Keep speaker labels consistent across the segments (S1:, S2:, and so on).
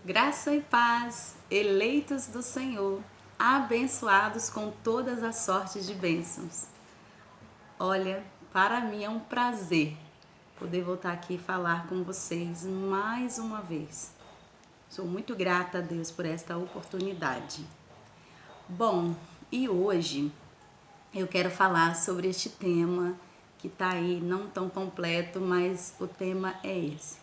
S1: Graça e paz, eleitos do Senhor, abençoados com todas as sortes de bênçãos. Olha, para mim é um prazer poder voltar aqui e falar com vocês mais uma vez. Sou muito grata a Deus por esta oportunidade. Bom, e hoje eu quero falar sobre este tema que está aí não tão completo, mas o tema é esse.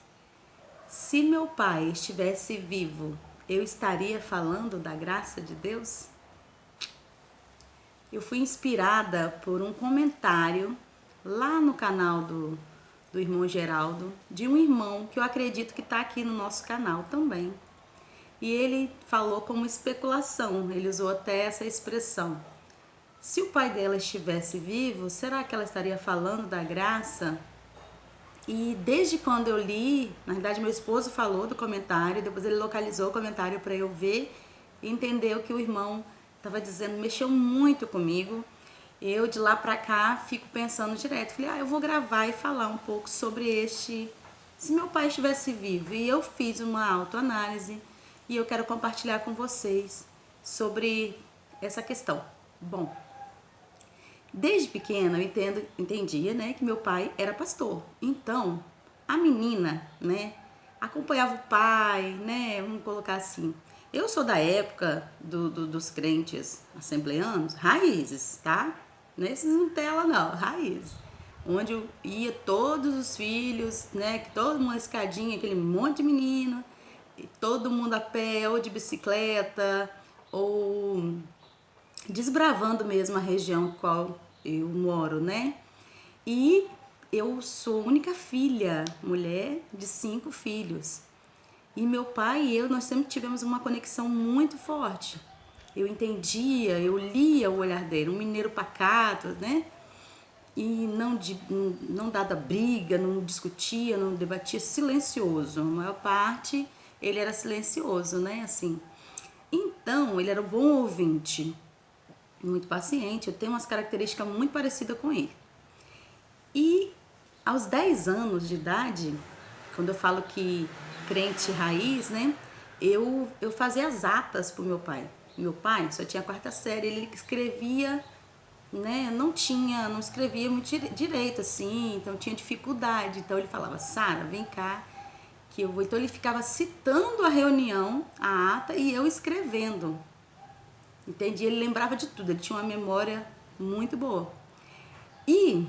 S1: Se meu pai estivesse vivo, eu estaria falando da graça de Deus? Eu fui inspirada por um comentário lá no canal do irmão Geraldo, de um irmão que eu acredito que está aqui no nosso canal também. E ele falou como especulação, ele usou até essa expressão. Se o pai dela estivesse vivo, será que ela estaria falando da graça? E desde quando eu li, na verdade meu esposo falou do comentário, depois ele localizou o comentário para eu ver e entender o que o irmão estava dizendo, mexeu muito comigo. Eu de lá para cá fico pensando direto, falei, eu vou gravar e falar um pouco sobre se meu pai estivesse vivo. E eu fiz uma autoanálise e eu quero compartilhar com vocês sobre essa questão. Bom, desde pequena eu entendia, né, que meu pai era pastor. Então, a menina, né, acompanhava o pai, né, vamos colocar assim. Eu sou da época dos crentes assembleanos, raízes, tá? Nesses Nutella não, raízes. Onde eu ia todos os filhos, né, que todo mundo escadinha, aquele monte de menino, e todo mundo a pé, ou de bicicleta, ou desbravando mesmo a região qual eu moro, né? E eu sou única filha, mulher de 5 filhos. E meu pai e eu, nós sempre tivemos uma conexão muito forte. Eu entendia, eu lia o olhar dele, um mineiro pacato, né? E não dada briga, não discutia, não debatia, silencioso. A maior parte ele era silencioso, né? Assim. Então, ele era um bom ouvinte, muito paciente. Eu tenho umas características muito parecidas com ele. E aos 10 anos de idade, quando eu falo que crente raiz, né? Eu fazia as atas pro meu pai. Meu pai só tinha a 4ª série, ele escrevia, né? Não escrevia muito direito assim, então tinha dificuldade. Então ele falava, Sara, vem cá, que eu vou. Então ele ficava citando a reunião, a ata, e eu escrevendo. Entendi? Ele lembrava de tudo, ele tinha uma memória muito boa. E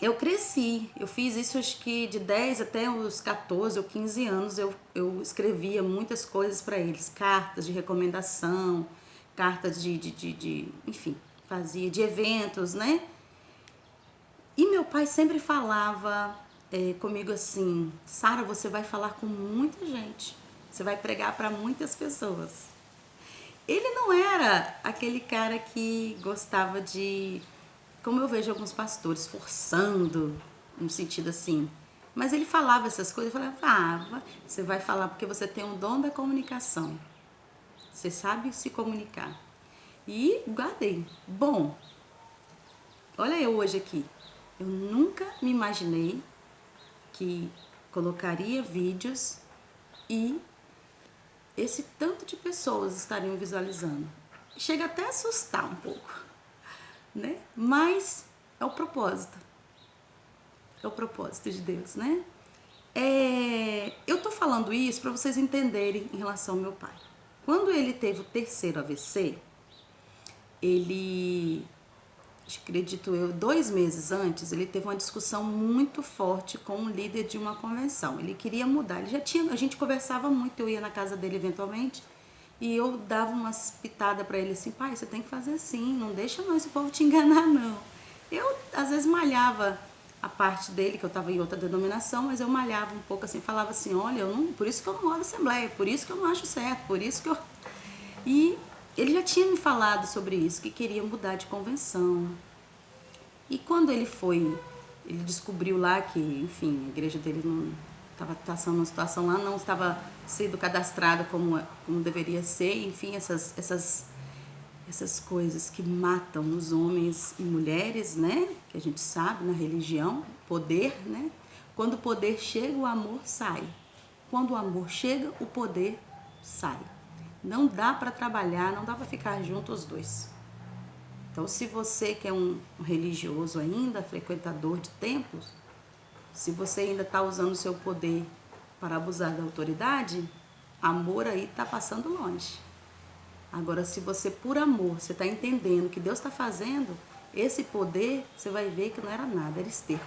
S1: eu cresci, eu fiz isso acho que de 10 até os 14 ou 15 anos, eu escrevia muitas coisas para eles, cartas de recomendação, cartas enfim, fazia de eventos, né? E meu pai sempre falava comigo assim, Sara, você vai falar com muita gente, você vai pregar para muitas pessoas. Ele não era aquele cara que gostava de, como eu vejo alguns pastores, forçando, no sentido assim. Mas ele falava essas coisas, eu falava, você vai falar porque você tem um dom da comunicação. Você sabe se comunicar. E guardei. Bom, olha eu hoje aqui. Eu nunca me imaginei que colocaria vídeos e esse tanto de pessoas estariam visualizando. Chega até a assustar um pouco, né? Mas é o propósito. É o propósito de Deus, né? Eu tô falando isso para vocês entenderem em relação ao meu pai. Quando ele teve o 3º AVC, ele, acredito eu, 2 meses antes, ele teve uma discussão muito forte com um líder de uma convenção. Ele queria mudar. A gente conversava muito, eu ia na casa dele eventualmente e eu dava umas pitadas para ele assim, pai, você tem que fazer assim, não deixa mais o povo te enganar não. Eu às vezes malhava a parte dele, que eu estava em outra denominação, mas eu malhava um pouco assim, falava assim, olha, por isso que eu não gosto da Assembleia, por isso que eu não acho certo, por isso que eu... E ele já tinha me falado sobre isso, que queria mudar de convenção. E quando ele descobriu lá que, enfim, a igreja dele não estava passando uma situação lá, não estava sendo cadastrada como deveria ser, enfim, essas coisas que matam os homens e mulheres, né? Que a gente sabe na religião, poder, né? Quando o poder chega, o amor sai. quando o amor chega, o poder sai. Não dá para trabalhar, não dá para ficar junto os dois. Então, se você que é um religioso ainda, frequentador de templos, se você ainda está usando o seu poder para abusar da autoridade, amor aí está passando longe. Agora, se você, por amor, você está entendendo o que Deus está fazendo, esse poder, você vai ver que não era nada, era esterco.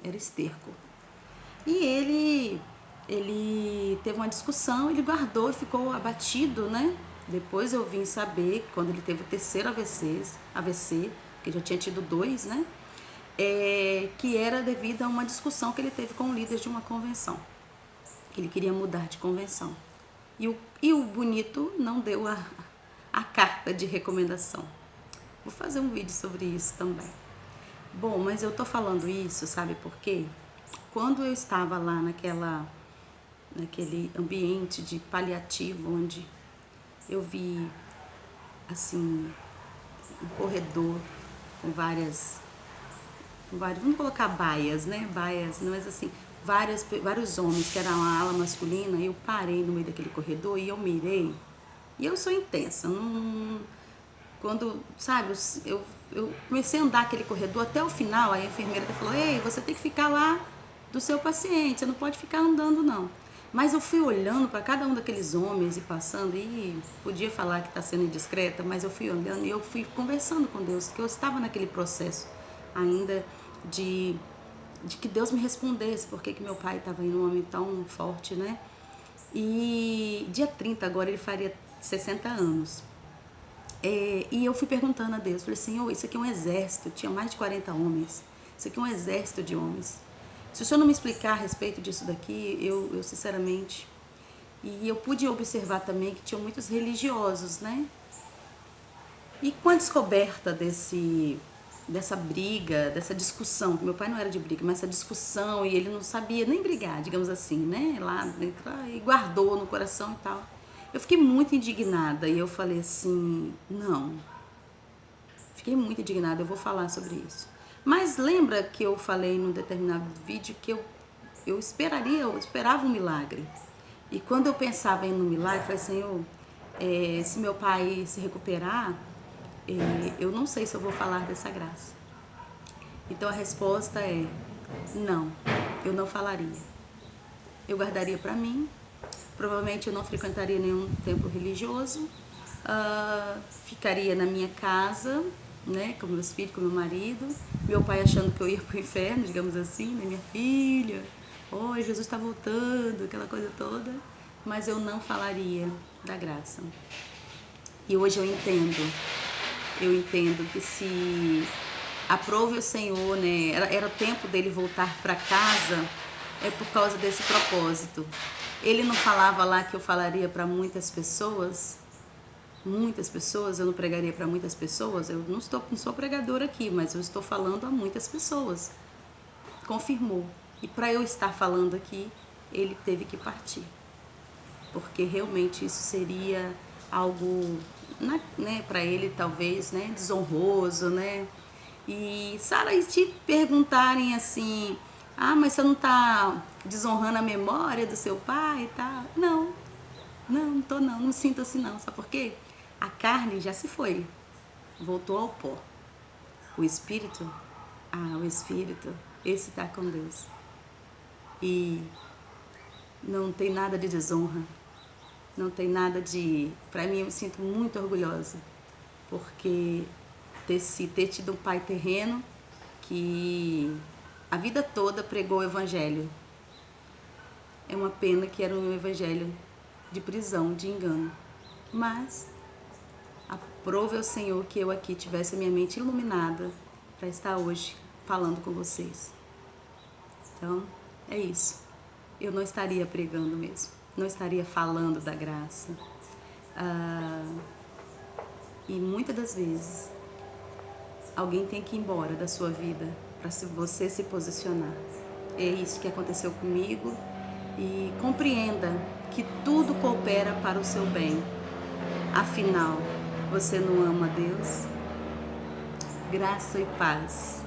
S1: Era esterco. E ele teve uma discussão, ele guardou e ficou abatido, né? Depois eu vim saber, quando ele teve o terceiro AVC, que já tinha tido 2, né? Que era devido a uma discussão que ele teve com o líder de uma convenção. Ele queria mudar de convenção. E o bonito não deu a carta de recomendação. Vou fazer um vídeo sobre isso também. Bom, mas eu tô falando isso, sabe por quê? Quando eu estava lá naquele ambiente de paliativo, onde eu vi, assim, um corredor com vários, vamos colocar baias, né? Baias, mas assim, vários homens que eram a ala masculina, eu parei no meio daquele corredor e eu mirei. E eu sou intensa, quando, sabe, eu comecei a andar aquele corredor até o final, aí a enfermeira falou, ei, você tem que ficar lá do seu paciente, você não pode ficar andando não. Mas eu fui olhando para cada um daqueles homens e passando, e podia falar que está sendo indiscreta, mas eu fui olhando e eu fui conversando com Deus, que eu estava naquele processo ainda de que Deus me respondesse, porque que meu pai estava em um homem tão forte, né? E dia 30 agora ele faria 60 anos. E eu fui perguntando a Deus, falei, Senhor, isso aqui é um exército, tinha mais de 40 homens, isso aqui é um exército de homens. Se o Senhor não me explicar a respeito disso daqui, eu sinceramente... E eu pude observar também que tinham muitos religiosos, né? E com a descoberta dessa briga, dessa discussão, meu pai não era de briga, mas essa discussão, e ele não sabia nem brigar, digamos assim, né? Lá dentro, e guardou no coração e tal. Eu fiquei muito indignada e eu falei assim, não. Fiquei muito indignada, eu vou falar sobre isso. Mas lembra que eu falei num determinado vídeo que eu esperava um milagre. E quando eu pensava no milagre, eu falei, Senhor, se meu pai se recuperar, eu não sei se eu vou falar dessa graça. Então a resposta é, não, eu não falaria. Eu guardaria para mim, provavelmente eu não frequentaria nenhum templo religioso, ficaria na minha casa, né, com meus filhos, com meu marido, meu pai achando que eu ia pro inferno, digamos assim, né, minha filha, oi, Jesus está voltando, aquela coisa toda, mas eu não falaria da graça. E hoje eu entendo que se aprove o Senhor, né, era o tempo dele voltar para casa, é por causa desse propósito. Ele não falava lá que eu falaria para muitas pessoas, eu não pregaria para muitas pessoas, eu não sou pregadora aqui, mas eu estou falando a muitas pessoas. Confirmou. E para eu estar falando aqui, ele teve que partir. Porque realmente isso seria algo, né, para ele talvez, né, desonroso, né? E Sara, e te perguntarem assim, mas você não está desonrando a memória do seu pai e tal? Não tô não, não sinto assim não. Sabe por quê? A carne já se foi, voltou ao pó. O espírito, esse está com Deus. E não tem nada de desonra, não tem nada de... Para mim, eu me sinto muito orgulhosa, porque ter tido um pai terreno que a vida toda pregou o evangelho. É uma pena que era um evangelho de prisão, de engano. Mas aprove ao Senhor que eu aqui tivesse a minha mente iluminada para estar hoje falando com vocês. Então, é isso. Eu não estaria pregando mesmo. Não estaria falando da graça. E muitas das vezes, alguém tem que ir embora da sua vida para você se posicionar. É isso que aconteceu comigo. E compreenda que tudo coopera para o seu bem. Afinal, você não ama Deus? Graça e paz.